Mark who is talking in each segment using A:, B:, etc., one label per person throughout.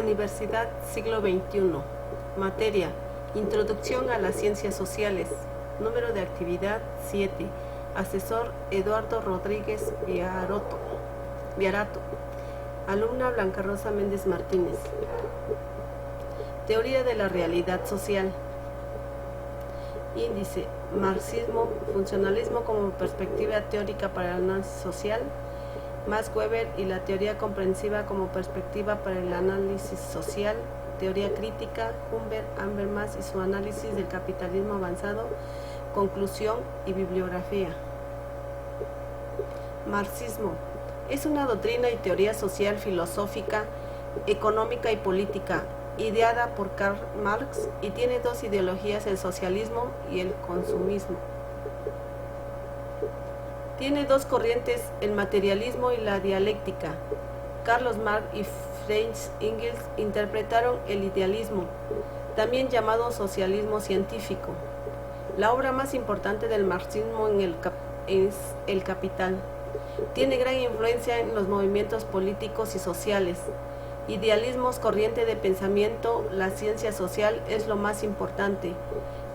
A: Universidad Siglo XXI. Materia: Introducción a las Ciencias Sociales. Número de actividad 7. Asesor: Eduardo Rodríguez Viarato. Alumna: Blanca Rosa Méndez Martínez. Teoría de la realidad social. Índice: Marxismo, funcionalismo como perspectiva teórica para el análisis social. Max Weber y la teoría comprensiva como perspectiva para el análisis social. Teoría crítica, Humbert, Habermas y su análisis del capitalismo avanzado. Conclusión y bibliografía. Marxismo es una doctrina y teoría social, filosófica, económica y política, ideada por Karl Marx, y tiene dos ideologías: el socialismo y el consumismo. Tiene dos corrientes: el materialismo y la dialéctica. Carlos Marx y Friedrich Engels interpretaron el idealismo, también llamado socialismo científico. La obra más importante del marxismo es El Capital. Tiene gran influencia en los movimientos políticos y sociales. Idealismos, corriente de pensamiento: la ciencia social es lo más importante.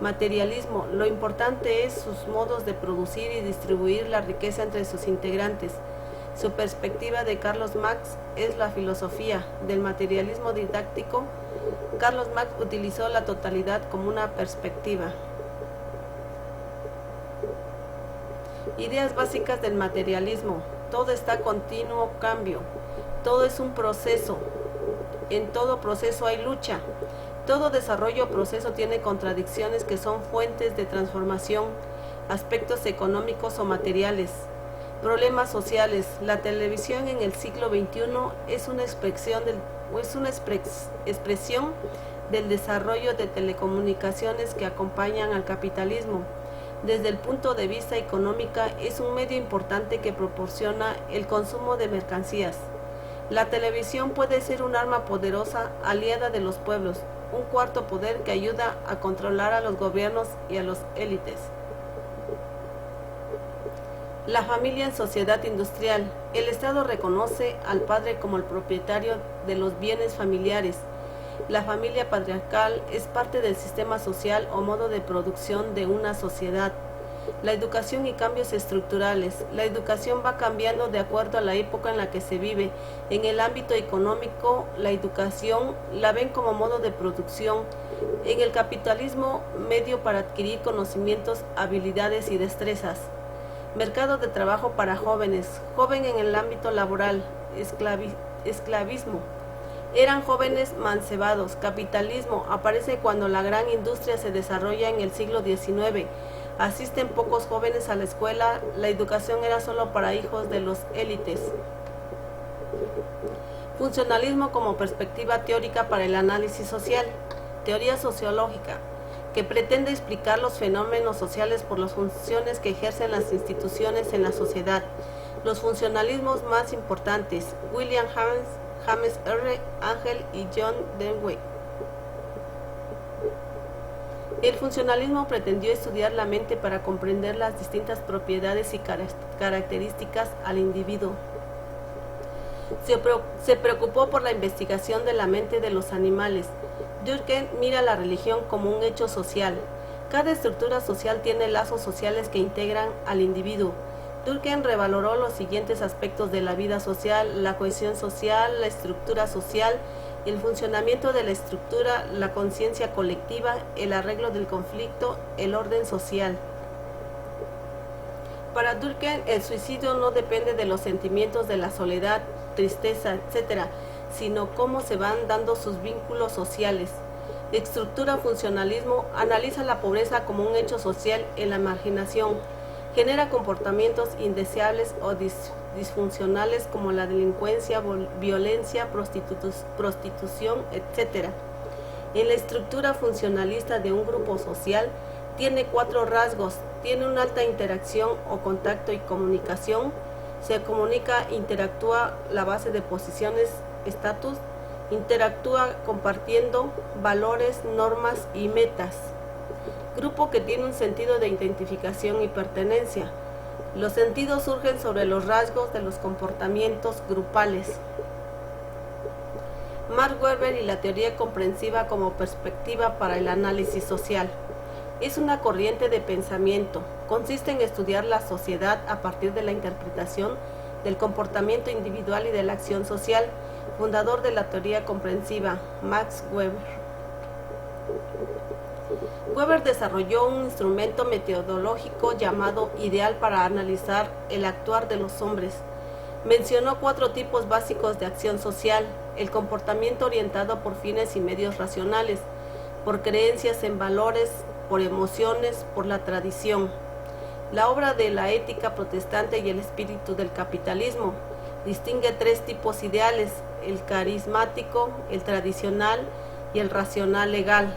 A: Materialismo: lo importante es sus modos de producir y distribuir la riqueza entre sus integrantes. Su perspectiva de Carlos Marx es la filosofía del materialismo didáctico. Carlos Marx utilizó la totalidad como una perspectiva. Ideas básicas del materialismo: todo está en continuo cambio, todo es un proceso, en todo proceso hay lucha, todo desarrollo o proceso tiene contradicciones que son fuentes de transformación, aspectos económicos o materiales. Problemas sociales: la televisión en el siglo XXI es una expresión del desarrollo de telecomunicaciones que acompañan al capitalismo. Desde el punto de vista económico, es un medio importante que proporciona el consumo de mercancías. La televisión puede ser un arma poderosa, aliada de los pueblos, un cuarto poder que ayuda a controlar a los gobiernos y a las élites. La familia en sociedad industrial: el Estado reconoce al padre como el propietario de los bienes familiares. La familia patriarcal es parte del sistema social o modo de producción de una sociedad. La educación y cambios estructurales: la educación va cambiando de acuerdo a la época en la que se vive. En el ámbito económico, la educación la ven como modo de producción. En el capitalismo, medio para adquirir conocimientos, habilidades y destrezas. Mercado de trabajo para jóvenes: joven en el ámbito laboral. Esclavismo: eran jóvenes mancebados. Capitalismo: aparece cuando la gran industria se desarrolla en el siglo XIX. Asisten pocos jóvenes a la escuela. La educación era solo para hijos de los élites. Funcionalismo como perspectiva teórica para el análisis social. Teoría sociológica que pretende explicar los fenómenos sociales por las funciones que ejercen las instituciones en la sociedad. Los funcionalismos más importantes: William James R. Angel y John Dewey. El funcionalismo pretendió estudiar la mente para comprender las distintas propiedades y características al individuo. Se preocupó por la investigación de la mente de los animales. Durkheim mira la religión como un hecho social. Cada estructura social tiene lazos sociales que integran al individuo. Durkheim revaloró los siguientes aspectos de la vida social: la cohesión social, la estructura social, el funcionamiento de la estructura, la conciencia colectiva, el arreglo del conflicto, el orden social. Para Durkheim, el suicidio no depende de los sentimientos de la soledad, tristeza, etc., sino cómo se van dando sus vínculos sociales. Estructura funcionalismo: analiza la pobreza como un hecho social en la marginación. Genera comportamientos indeseables o disfuncionales como la delincuencia, violencia, prostitución, etc. En la estructura funcionalista de un grupo social, tiene 4 rasgos: tiene una alta interacción o contacto y comunicación, se comunica, interactúa, la base de posiciones, estatus, interactúa compartiendo valores, normas y metas. Grupo que tiene un sentido de identificación y pertenencia. Los sentidos surgen sobre los rasgos de los comportamientos grupales. Max Weber y la teoría comprensiva como perspectiva para el análisis social. Es una corriente de pensamiento. Consiste en estudiar la sociedad a partir de la interpretación del comportamiento individual y de la acción social. Fundador de la teoría comprensiva, Max Weber. Weber desarrolló un instrumento metodológico llamado ideal para analizar el actuar de los hombres. Mencionó 4 tipos básicos de acción social: el comportamiento orientado por fines y medios racionales, por creencias en valores, por emociones, por la tradición. La obra de la ética protestante y el espíritu del capitalismo distingue 3 tipos ideales: el carismático, el tradicional y el racional legal.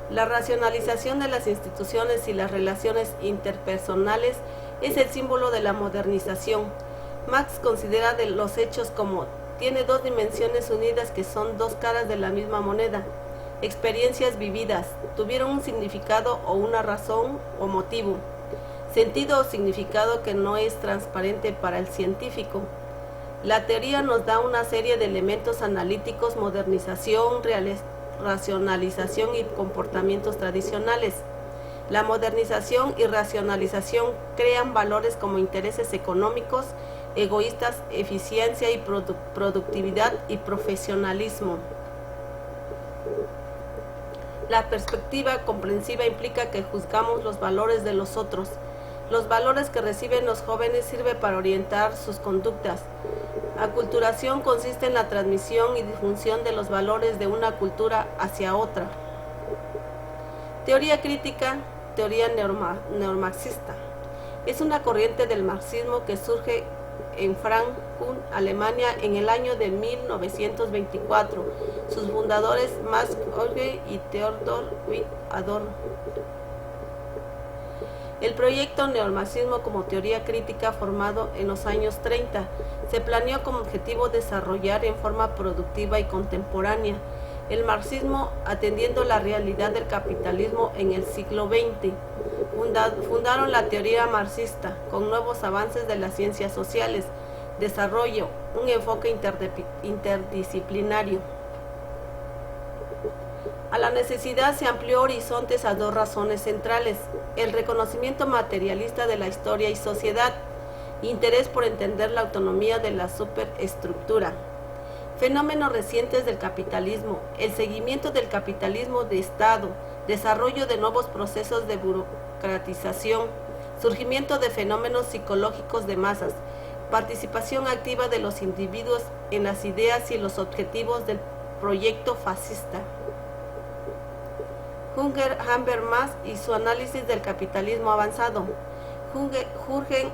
A: La racionalización de las instituciones y las relaciones interpersonales es el símbolo de la modernización. Marx considera de los hechos como tiene 2 dimensiones unidas que son 2 caras de la misma moneda. Experiencias vividas tuvieron un significado o una razón o motivo. Sentido o significado que no es transparente para el científico. La teoría nos da una serie de elementos analíticos: modernización, racionalización y comportamientos tradicionales. La modernización y racionalización crean valores como intereses económicos, egoístas, eficiencia y productividad y profesionalismo. La perspectiva comprensiva implica que juzgamos los valores de los otros. Los valores que reciben los jóvenes sirven para orientar sus conductas. Aculturación consiste en la transmisión y difusión de los valores de una cultura hacia otra. Teoría crítica, teoría neomarxista. Es una corriente del marxismo que surge en Frankfurt, Alemania, en el año de 1924. Sus fundadores, Max Weber y Theodor Adorno. El proyecto neomarxismo como teoría crítica, formado en los años 30, se planeó como objetivo desarrollar en forma productiva y contemporánea el marxismo atendiendo la realidad del capitalismo en el siglo XX. Fundaron la teoría marxista con nuevos avances de las ciencias sociales, desarrollo, un enfoque interdisciplinario. A la necesidad se amplió horizontes a 2 razones centrales: el reconocimiento materialista de la historia y sociedad, interés por entender la autonomía de la superestructura. Fenómenos recientes del capitalismo, el seguimiento del capitalismo de Estado, desarrollo de nuevos procesos de burocratización, surgimiento de fenómenos psicológicos de masas, participación activa de los individuos en las ideas y los objetivos del proyecto fascista. Habermas y su análisis del capitalismo avanzado. Jürgen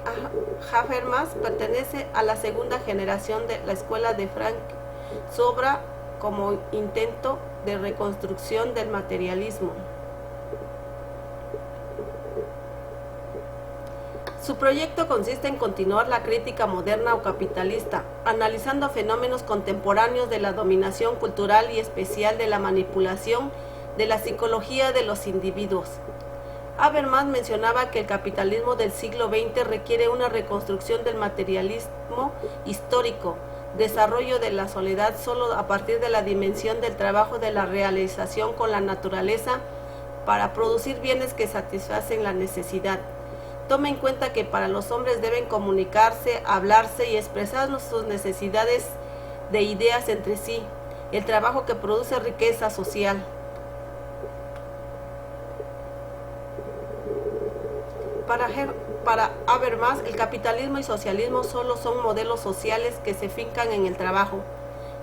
A: Habermas pertenece a la segunda generación de la escuela de Frankfurt. Su obra como intento de reconstrucción del materialismo. Su proyecto consiste en continuar la crítica moderna o capitalista, analizando fenómenos contemporáneos de la dominación cultural y especial de la manipulación de la psicología de los individuos. Habermas mencionaba que el capitalismo del siglo XX requiere una reconstrucción del materialismo histórico, desarrollo de la soledad solo a partir de la dimensión del trabajo de la realización con la naturaleza para producir bienes que satisfacen la necesidad. Toma en cuenta que para los hombres deben comunicarse, hablarse y expresar sus necesidades de ideas entre sí, el trabajo que produce riqueza social. Para Habermas, el capitalismo y socialismo solo son modelos sociales que se fincan en el trabajo.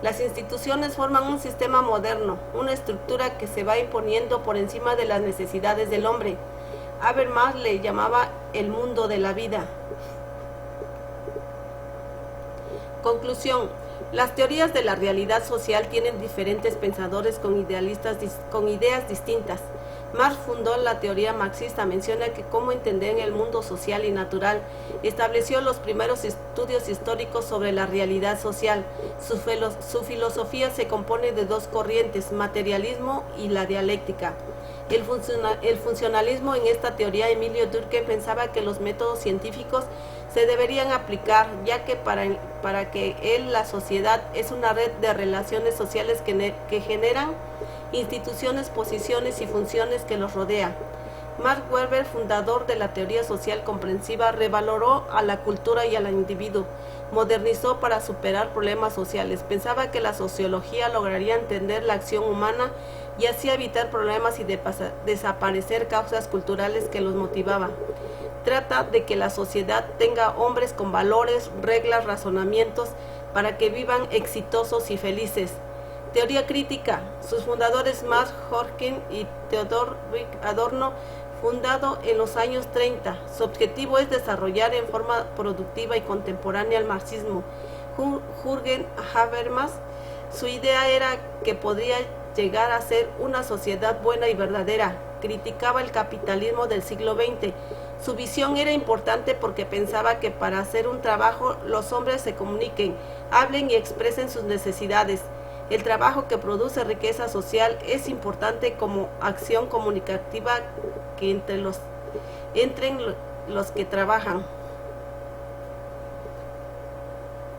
A: Las instituciones forman un sistema moderno, una estructura que se va imponiendo por encima de las necesidades del hombre. Habermas le llamaba el mundo de la vida. Conclusión. Las teorías de la realidad social tienen diferentes pensadores con ideas distintas. Marx fundó la teoría marxista, menciona que cómo entender el mundo social y natural, estableció los primeros estudios históricos sobre la realidad social. Su filosofía se compone de 2 corrientes, materialismo y la dialéctica. El funcionalismo en esta teoría, Emilio Durkheim pensaba que los métodos científicos se deberían aplicar, ya que para que él la sociedad es una red de relaciones sociales que generan instituciones, posiciones y funciones que los rodean. Max Weber, fundador de la teoría social comprensiva, revaloró a la cultura y al individuo, modernizó para superar problemas sociales. Pensaba que la sociología lograría entender la acción humana y así evitar problemas y desaparecer causas culturales que los motivaban. Trata de que la sociedad tenga hombres con valores, reglas, razonamientos, para que vivan exitosos y felices. Teoría crítica. Sus fundadores Max Horkheimer y Theodor Adorno, fundado en los años 30. Su objetivo es desarrollar en forma productiva y contemporánea el marxismo. Jürgen Habermas, su idea era que podría llegar a ser una sociedad buena y verdadera. Criticaba el capitalismo del siglo XX. Su visión era importante porque pensaba que para hacer un trabajo los hombres se comuniquen, hablen y expresen sus necesidades. El trabajo que produce riqueza social es importante como acción comunicativa que entren los que trabajan.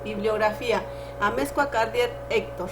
A: Bibliografía. Amezcua Cartier, Héctor.